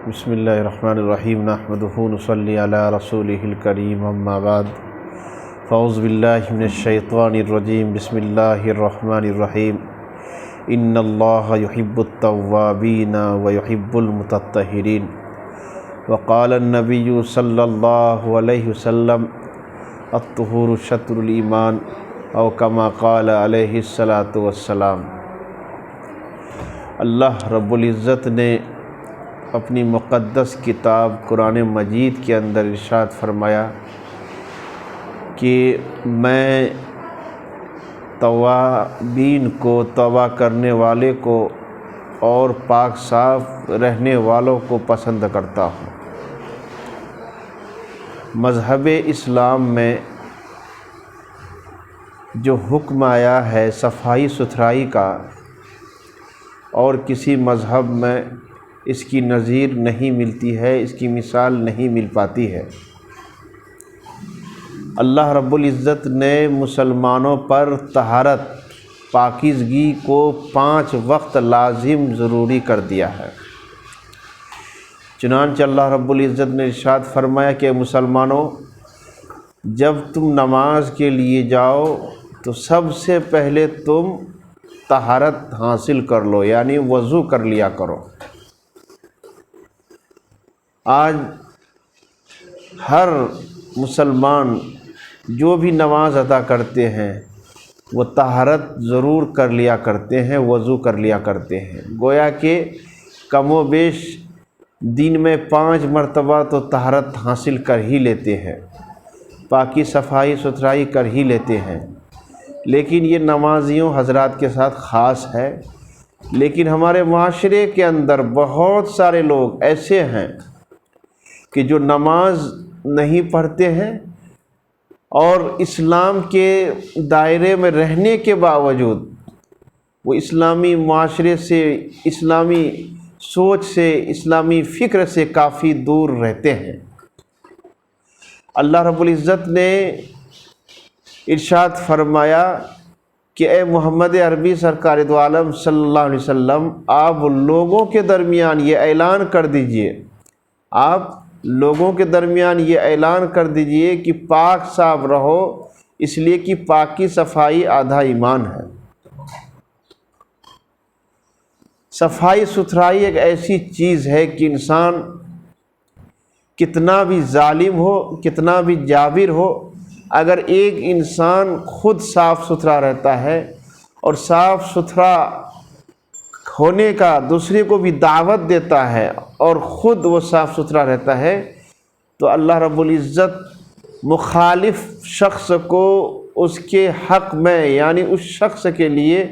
بسم اللہ الرحمن الرحیم نحمدہ نصلی علی رسولہ الکریم اما بعد فاعوذ باللہ من الشیطان الرجیم بسم اللہ الرحمن الرحیم ان اللہ یحب التوابین ویحب المتطہرین وقال النبی صلی اللہ علیہ وسلم الطہور شطر الایمان او کما قال علیہ الصلاۃ والسلام۔ اللہ رب العزت نے اپنی مقدس کتاب قرآن مجید کے اندر ارشاد فرمایا کہ میں توابین کو، توبہ کرنے والے کو اور پاک صاف رہنے والوں کو پسند کرتا ہوں۔ مذہب اسلام میں جو حکم آیا ہے صفائی ستھرائی کا، اور کسی مذہب میں اس کی نظیر نہیں ملتی ہے، اس کی مثال نہیں مل پاتی ہے۔ اللہ رب العزت نے مسلمانوں پر طہارت، پاکیزگی کو 5 وقت لازم ضروری کر دیا ہے۔ چنانچہ اللہ رب العزت نے ارشاد فرمایا کہ مسلمانوں، جب تم نماز کے لیے جاؤ تو سب سے پہلے تم طہارت حاصل کر لو، یعنی وضو کر لیا کرو۔ آج ہر مسلمان جو بھی نماز ادا کرتے ہیں وہ طہارت ضرور کر لیا کرتے ہیں، وضو کر لیا کرتے ہیں۔ گویا کہ کم و بیش دن میں 5 مرتبہ تو طہارت حاصل کر ہی لیتے ہیں، پاکی صفائی ستھرائی کر ہی لیتے ہیں۔ لیکن یہ نمازیوں حضرات کے ساتھ خاص ہے، لیکن ہمارے معاشرے کے اندر بہت سارے لوگ ایسے ہیں کہ جو نماز نہیں پڑھتے ہیں اور اسلام کے دائرے میں رہنے کے باوجود وہ اسلامی معاشرے سے، اسلامی سوچ سے، اسلامی فکر سے کافی دور رہتے ہیں۔ اللہ رب العزت نے ارشاد فرمایا کہ اے محمد عربی سرکار دو عالم صلی اللہ علیہ وسلم، آپ لوگوں کے درمیان یہ اعلان کر دیجئے، آپ لوگوں کے درمیان یہ اعلان کر دیجئے کہ پاک صاف رہو، اس لیے کہ پاکی صفائی آدھا ایمان ہے۔ صفائی ستھرائی ایک ایسی چیز ہے کہ انسان کتنا بھی ظالم ہو، کتنا بھی جابر ہو، اگر ایک انسان خود صاف ستھرا رہتا ہے اور صاف ستھرا ہونے کا دوسرے کو بھی دعوت دیتا ہے اور خود وہ صاف ستھرا رہتا ہے، تو اللہ رب العزت مخالف شخص کو اس کے حق میں، یعنی اس شخص کے لیے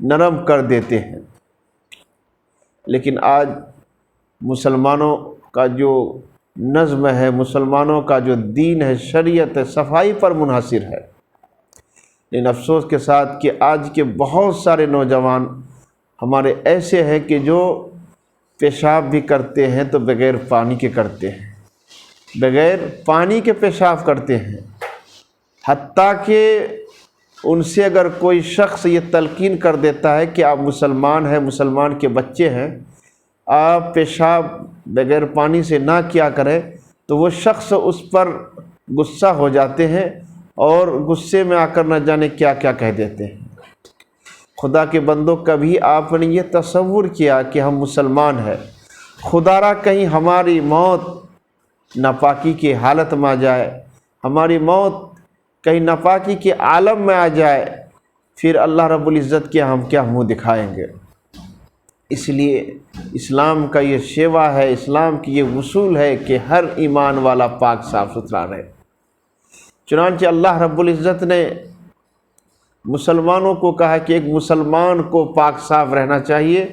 نرم کر دیتے ہیں۔ لیکن آج مسلمانوں کا جو نظم ہے، مسلمانوں کا جو دین ہے، شریعت ہے، صفائی پر منحصر ہے۔ لیکن افسوس کے ساتھ کہ آج کے بہت سارے نوجوان ہمارے ایسے ہیں کہ جو پیشاب بھی کرتے ہیں تو بغیر پانی کے کرتے ہیں، بغیر پانی کے پیشاب کرتے ہیں۔ حتیٰ کہ ان سے اگر کوئی شخص یہ تلقین کر دیتا ہے کہ آپ مسلمان ہیں، مسلمان کے بچے ہیں، آپ پیشاب بغیر پانی سے نہ کیا کریں، تو وہ شخص اس پر غصہ ہو جاتے ہیں اور غصے میں آ کر نہ جانے کیا کیا کہہ دیتے ہیں۔ خدا کے بندوں، کبھی آپ نے یہ تصور کیا کہ ہم مسلمان ہیں، خدا را کہیں ہماری موت ناپاکی کی حالت میں آ جائے، ہماری موت کہیں ناپاکی کے عالم میں آ جائے، پھر اللہ رب العزت کے ہم کیا منہ دکھائیں گے؟ اس لیے اسلام کا یہ شیوا ہے، اسلام کی یہ اصول ہے کہ ہر ایمان والا پاک صاف ستھرا رہے۔ چنانچہ اللہ رب العزت نے مسلمانوں کو کہا کہ ایک مسلمان کو پاک صاف رہنا چاہیے،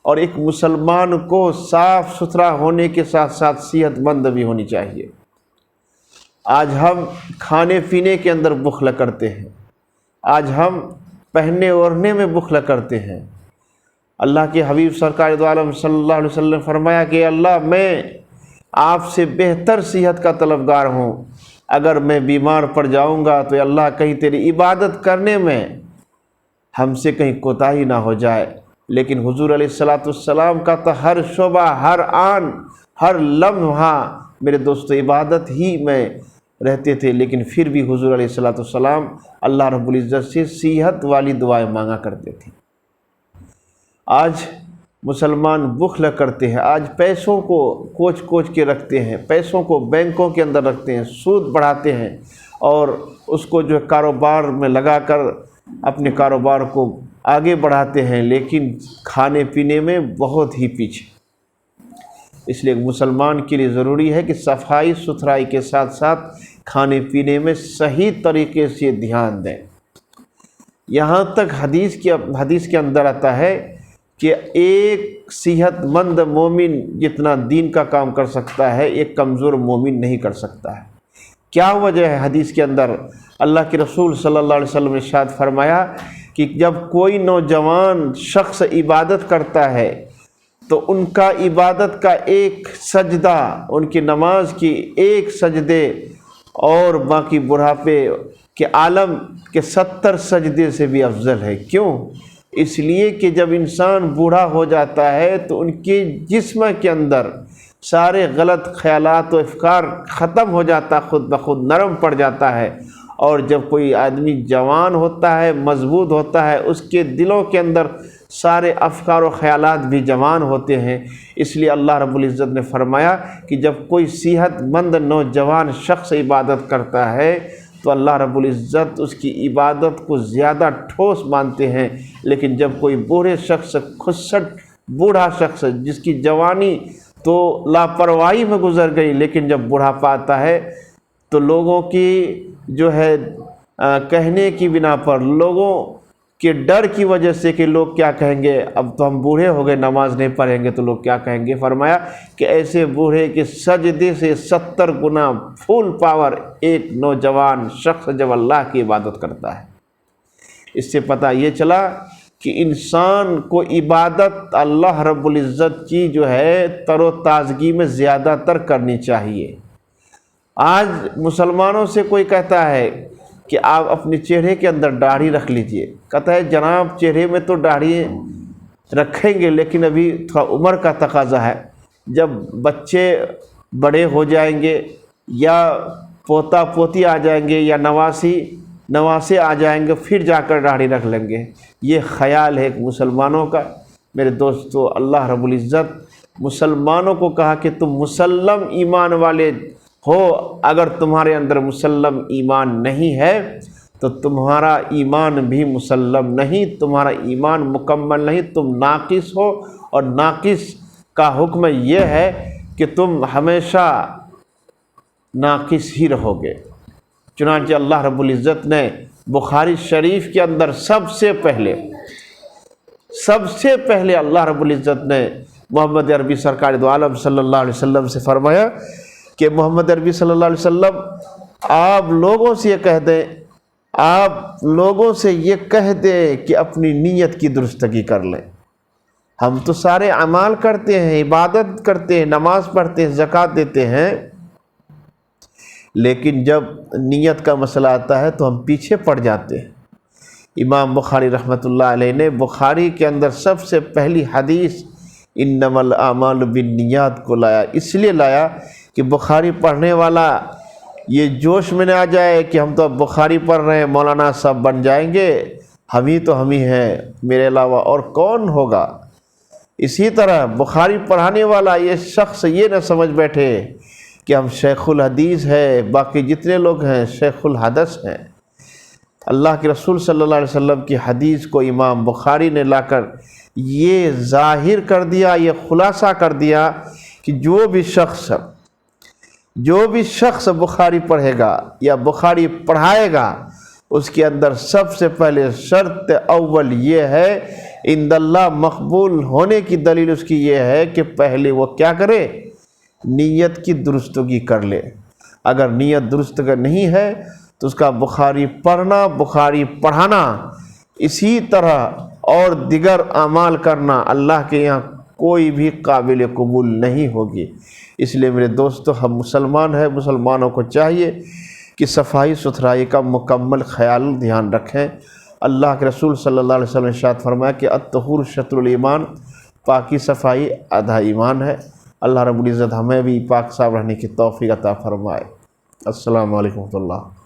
اور ایک مسلمان کو صاف ستھرا ہونے کے ساتھ ساتھ صحت مند بھی ہونی چاہیے۔ آج ہم کھانے پینے کے اندر بخل کرتے ہیں، آج ہم پہننے اوڑھنے میں بخل کرتے ہیں۔ اللہ کے حبیب سرکار دو عالم صلی اللہ علیہ وسلم نے فرمایا کہ اللہ، میں آپ سے بہتر صحت کا طلبگار ہوں، اگر میں بیمار پڑ جاؤں گا تو اللہ کہیں تیری عبادت کرنے میں ہم سے کہیں کوتاہی نہ ہو جائے۔ لیکن حضور علیہ الصلاۃ والسلام کا تو ہر شعبہ، ہر آن، ہر لمحہ میرے دوستو عبادت ہی میں رہتے تھے، لیکن پھر بھی حضور علیہ الصلوۃ والسلام اللہ رب العزت سے صحت والی دعائیں مانگا کرتے تھے۔ آج مسلمان بخل کرتے ہیں، آج پیسوں کو کوچ کے رکھتے ہیں، پیسوں کو بینکوں کے اندر رکھتے ہیں، سود بڑھاتے ہیں اور اس کو جو ہے کاروبار میں لگا کر اپنے کاروبار کو آگے بڑھاتے ہیں، لیکن کھانے پینے میں بہت ہی پیچھے۔ اس لیے مسلمان کے لیے ضروری ہے کہ صفائی ستھرائی کے ساتھ ساتھ کھانے پینے میں صحیح طریقے سے دھیان دیں۔ یہاں تک حدیث کے اندر آتا ہے کہ ایک صحت مند مومن جتنا دین کا کام کر سکتا ہے ایک کمزور مومن نہیں کر سکتا ہے۔ کیا وجہ ہے؟ حدیث کے اندر اللہ کے رسول صلی اللہ علیہ وسلم نے ارشاد فرمایا کہ جب کوئی نوجوان شخص عبادت کرتا ہے تو ان کا عبادت کا ایک سجدہ، ان کی نماز کی ایک سجدے اور باقی بڑھاپے کے عالم کے 70 سجدے سے بھی افضل ہے۔ کیوں؟ اس لیے کہ جب انسان بوڑھا ہو جاتا ہے تو ان کے جسم کے اندر سارے غلط خیالات و افکار ختم ہو جاتا، خود بخود نرم پڑ جاتا ہے، اور جب کوئی آدمی جوان ہوتا ہے، مضبوط ہوتا ہے، اس کے دلوں کے اندر سارے افکار و خیالات بھی جوان ہوتے ہیں۔ اس لیے اللہ رب العزت نے فرمایا کہ جب کوئی صحت مند نوجوان شخص عبادت کرتا ہے تو اللہ رب العزت اس کی عبادت کو زیادہ ٹھوس مانتے ہیں، لیکن جب کوئی بوڑھے شخص، خسٹ بوڑھا شخص جس کی جوانی تو لاپرواہی میں گزر گئی، لیکن جب بڑھاپا آتا ہے تو لوگوں کی جو ہے کہنے کی بنا پر، لوگوں کے ڈر کی وجہ سے کہ لوگ کیا کہیں گے، اب تو ہم بوڑھے ہو گئے، نماز نہیں پڑھیں گے تو لوگ کیا کہیں گے، فرمایا کہ ایسے بوڑھے کے سجدے سے 70 گنا فل پاور ایک نوجوان شخص جب اللہ کی عبادت کرتا ہے۔ اس سے پتہ یہ چلا کہ انسان کو عبادت اللہ رب العزت کی جو ہے تر و تازگی میں زیادہ تر کرنی چاہیے۔ آج مسلمانوں سے کوئی کہتا ہے کہ آپ اپنے چہرے کے اندر داڑھی رکھ لیجئے، کہتا ہے جناب چہرے میں تو داڑھی رکھیں گے لیکن ابھی تھوڑا عمر کا تقاضا ہے، جب بچے بڑے ہو جائیں گے یا پوتا پوتی آ جائیں گے یا نواسے آ جائیں گے پھر جا کر داڑھی رکھ لیں گے۔ یہ خیال ہے مسلمانوں کا۔ میرے دوستو، اللہ رب العزت مسلمانوں کو کہا کہ تم مسلم ایمان والے ہو، اگر تمہارے اندر مسلم ایمان نہیں ہے تو تمہارا ایمان بھی مسلم نہیں، تمہارا ایمان مکمل نہیں، تم ناقص ہو، اور ناقص کا حکم یہ ہے کہ تم ہمیشہ ناقص ہی رہو گے۔ چنانچہ اللہ رب العزت نے بخاری شریف کے اندر سب سے پہلے اللہ رب العزت نے محمد عربی سرکار دو عالم صلی اللہ علیہ وسلم سے فرمایا کہ محمد عربی صلی اللہ علیہ وسلم آپ لوگوں سے یہ کہہ دیں کہ اپنی نیت کی درستگی کر لیں۔ ہم تو سارے اعمال کرتے ہیں، عبادت کرتے ہیں، نماز پڑھتے ہیں، زکوٰۃ دیتے ہیں، لیکن جب نیت کا مسئلہ آتا ہے تو ہم پیچھے پڑ جاتے ہیں۔ امام بخاری رحمۃ اللہ علیہ نے بخاری کے اندر سب سے پہلی حدیث انما الاعمال بالنیات کو لایا، اس لیے لایا کہ بخاری پڑھنے والا یہ جوش میں نہ آ جائے کہ ہم تو اب بخاری پڑھ رہے ہیں، مولانا صاحب بن جائیں گے، ہم ہی ہیں، میرے علاوہ اور کون ہوگا۔ اسی طرح بخاری پڑھانے والا یہ شخص یہ نہ سمجھ بیٹھے کہ ہم شیخ الحدیث ہے، باقی جتنے لوگ ہیں شیخ الحدث ہیں۔ اللہ کے رسول صلی اللہ علیہ وسلم کی حدیث کو امام بخاری نے لا کر یہ ظاہر کر دیا، یہ خلاصہ کر دیا کہ جو بھی شخص بخاری پڑھے گا یا بخاری پڑھائے گا، اس کے اندر سب سے پہلے شرط اول یہ ہے، عند اللہ مقبول ہونے کی دلیل اس کی یہ ہے کہ پہلے وہ کیا کرے، نیت کی درستگی کر لے۔ اگر نیت درست نہیں ہے تو اس کا بخاری پڑھنا، بخاری پڑھانا، اسی طرح اور دیگر اعمال کرنا اللہ کے یہاں کوئی بھی قابل قبول نہیں ہوگی۔ اس لیے میرے دوستو، ہم مسلمان ہیں، مسلمانوں کو چاہیے کہ صفائی ستھرائی کا مکمل خیال دھیان رکھیں۔ اللہ کے رسول صلی اللہ علیہ وسلم نے ارشاد فرمایا کہ الطہور شطر الایمان، پاکی صفائی آدھا ایمان ہے۔ اللہ رب العزت ہمیں بھی پاک صاف رہنے کی توفیق عطا فرمائے۔ السلام علیکم ورحمۃ اللہ۔